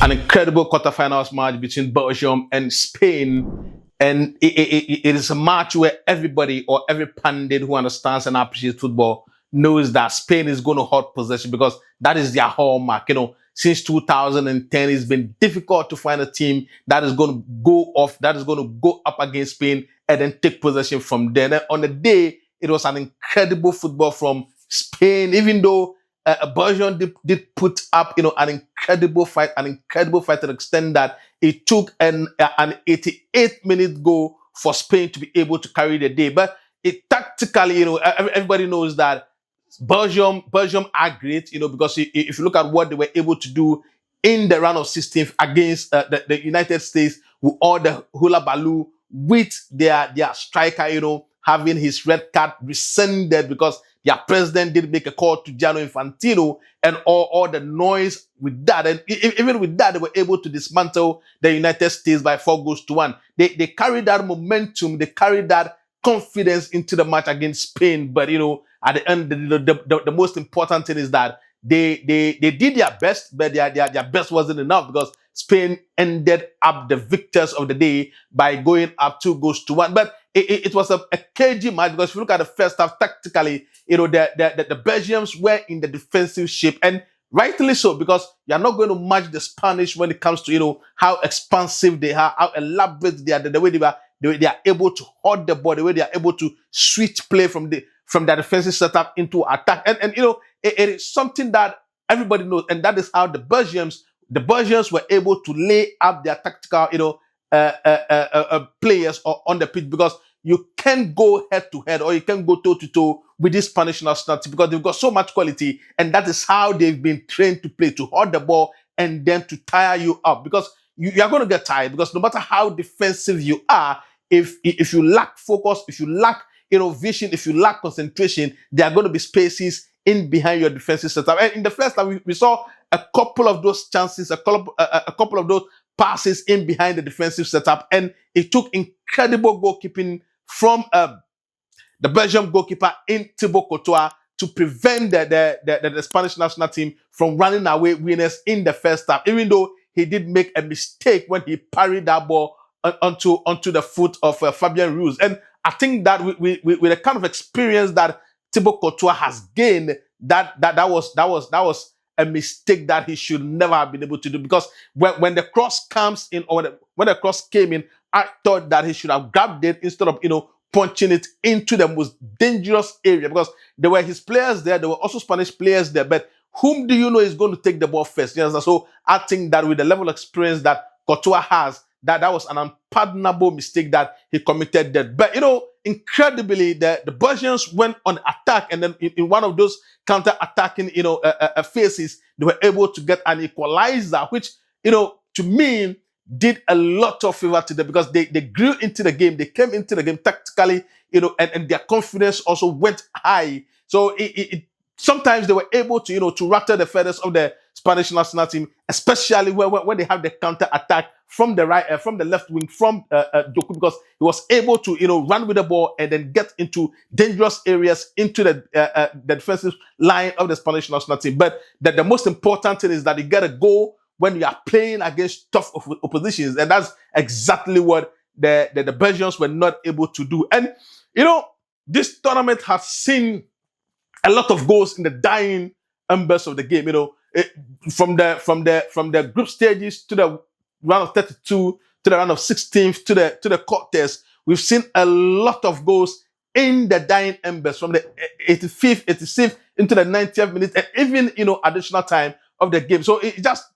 An incredible quarterfinals match between Belgium and Spain. And it is a match where everybody or every pundit who understands and appreciates football knows that Spain is going to hold possession because that is their hallmark. Since 2010, it's been difficult to find a team that is going to go off, that is going to go up against Spain and then take possession from there. And on the day, it was an incredible football from Spain, even though Belgium did put up, an incredible fight to the extent that it took an 88-minute goal for Spain to be able to carry the day. But it tactically, everybody knows that Belgium are great, because if you look at what they were able to do in the round of 16 against the United States with all the hula baloo, with their striker, having his red card rescinded because their president did make a call to Gianni Infantino, and all the noise with that. And even with that, they were able to dismantle the United States by 4-1. They carried that momentum, they carried that confidence into the match against Spain. But, at the end, the most important thing is that they did their best, but their best wasn't enough because Spain ended up the victors of the day by going up 2-1. But it was a cagey match because if you look at the first half tactically, the Belgians were in the defensive shape, and rightly so, because you're not going to match the Spanish when it comes to how expansive they are, how elaborate they are, the way they are able to hold the ball, the way they are able to switch play from their defensive setup into attack, and it is something that everybody knows, and that is how the Belgians were able to lay up their tactical players on the pitch, because you can go head to head or you can go toe to toe with this Spanish national team because they've got so much quality, and that is how they've been trained to play, to hold the ball and then to tire you up, because you are going to get tired, because no matter how defensive you are, if you lack focus, if you lack vision, if you lack concentration, there are going to be spaces in behind your defensive setup. And in the first time, we saw a couple of those chances, a couple of those passes in behind the defensive setup, and it took incredible goalkeeping from the Belgium goalkeeper in Thibaut Courtois to prevent the Spanish national team from running away winners in the first half, even though he did make a mistake when he parried that ball onto the foot of Fabian Ruiz. And I think that with the kind of experience that Thibaut Courtois has gained, that was a mistake that he should never have been able to do, because when the cross comes in, or when the cross came in, I thought that he should have grabbed it instead of punching it into the most dangerous area, because there were his players there, there were also Spanish players there, but whom do you know is going to take the ball first? So I think that with the level of experience that Courtois has, that was an unpardonable mistake that he committed there. But incredibly, the Belgians went on attack, and then in one of those counter-attacking phases, they were able to get an equalizer, which to me did a lot of favor to them, because they grew into the game, they came into the game tactically, and their confidence also went high. So sometimes they were able to rattle the feathers of the Spanish national team, especially when they have the counter attack from the right, from the left wing, from Doku, because he was able to run with the ball and then get into dangerous areas into the defensive line of the Spanish national team. But the most important thing is that you get a goal when you are playing against tough oppositions, and that's exactly what the Belgians were not able to do. And this tournament has seen a lot of goals in the dying embers of the game. From the group stages to the round of 32 to the round of 16th to the quarters, we've seen a lot of goals in the dying embers from the 85th, 86th into the 90th minute, and even additional time of the game. So it just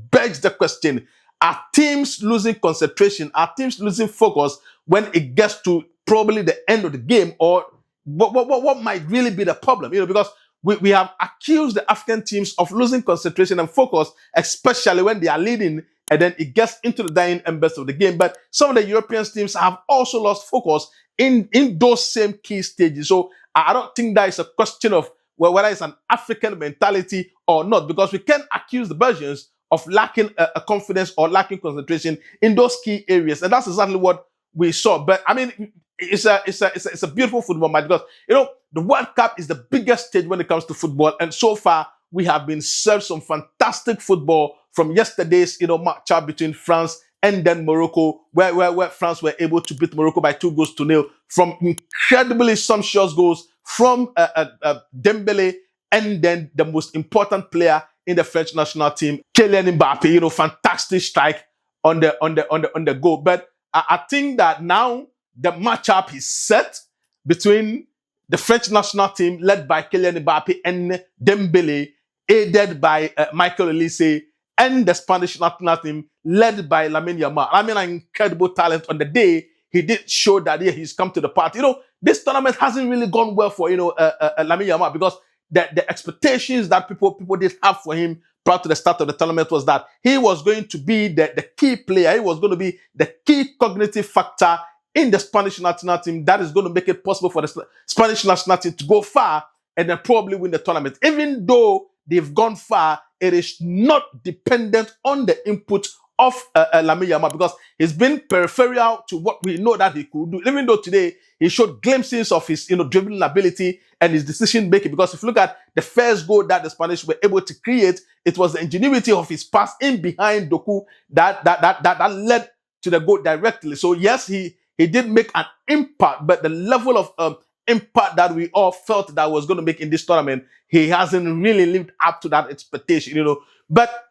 begs the question: are teams losing concentration? Are teams losing focus when it gets to probably the end of the game? Or what might really be the problem? Because we have accused the African teams of losing concentration and focus, especially when they are leading, and then it gets into the dying embers of the game. But some of the European teams have also lost focus in those same key stages. So I don't think that is a question of whether it's an African mentality or not, because we can't accuse the Belgians of lacking a confidence or lacking concentration in those key areas, and that's exactly what we saw. But I mean, it's a beautiful football match, because the World Cup is the biggest stage when it comes to football, and so far we have been served some fantastic football from yesterday's, matchup between France and then Morocco, where France were able to beat Morocco by 2-0 from incredibly sumptuous goals from Dembele, and then the most important player in the French national team, Kylian Mbappé. Fantastic strike on the goal. But I think that now the matchup is set between the French national team led by Kylian Mbappé and Dembele, aided by Michael Olise, and the Spanish national team led by Lamine Yamal. I mean, an incredible talent. On the day he did show that he's come to the party. This tournament hasn't really gone well for Lamine Yamal, because the expectations that people did have for him prior to the start of the tournament was that he was going to be the key player. He was going to be the key cognitive factor in the Spanish national team that is going to make it possible for the Spanish national team to go far and then probably win the tournament. Even though they've gone far, it is not dependent on the input of Lamine Yamal, because he's been peripheral to what we know that he could do. Even though today he showed glimpses of his dribbling ability and his decision making, because if you look at the first goal that the Spanish were able to create, it was the ingenuity of his pass in behind Doku that led to the goal directly. So yes, he did make an impact, but the level of impact that we all felt that was going to make in this tournament, he hasn't really lived up to that expectation, But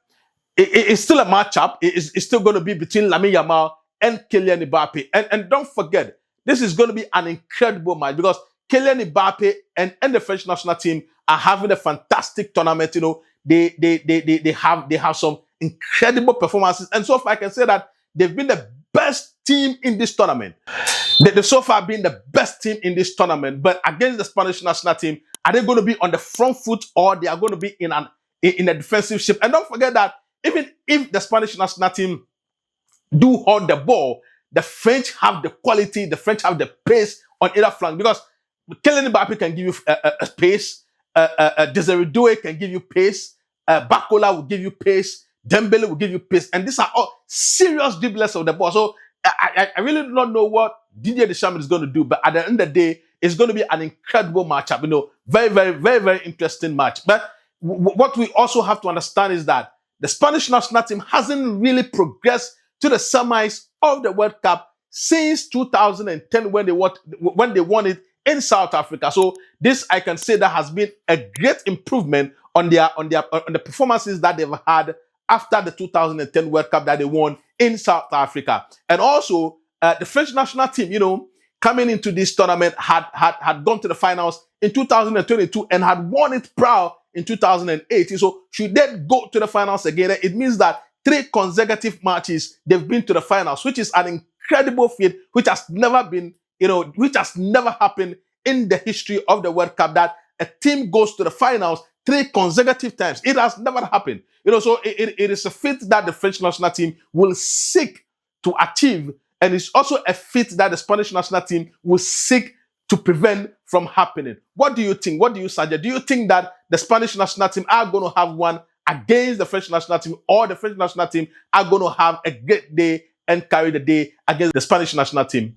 it's still a matchup. It's still going to be between Lamine Yamal and Kylian Mbappé. And don't forget, this is going to be an incredible match, because Kylian Mbappé and the French national team are having a fantastic tournament. They have some incredible performances, and so far I can say that they've been the best team in this tournament. They've so far been the best team in this tournament. But against the Spanish national team, are they going to be on the front foot, or they are going to be in a defensive shape? And don't forget that even if the Spanish national team do hold the ball, the French have the quality, the French have the pace on either flank, because Kylian Mbappé can give you a pace, Desiree Doué can give you pace, Bakola will give you pace, Dembele will give you pace, and these are all serious dribblers of the ball. So I really do not know what Didier Deschamps is going to do, but at the end of the day, it's going to be an incredible matchup. Very, very, very, very interesting match. But what we also have to understand is that the Spanish national team hasn't really progressed to the semis of the World Cup since 2010 when they won it in South Africa. So this, I can say, that has been a great improvement on the performances that they've had after the 2010 World Cup that they won in South Africa. And also the French national team, coming into this tournament had gone to the finals in 2022 and had won it proud in 2018. So should they go to the finals again, it means that 3 consecutive matches they've been to the finals, which is an incredible feat, which has never been, which has never happened in the history of the World Cup, that a team goes to the finals 3 consecutive times. It has never happened. So it is a feat that the French national team will seek to achieve, and it's also a feat that the Spanish national team will seek to prevent from happening. What do you think? What do you suggest? Do you think that the Spanish national team are going to have one against the French national team, or the French national team are going to have a great day and carry the day against the Spanish national team?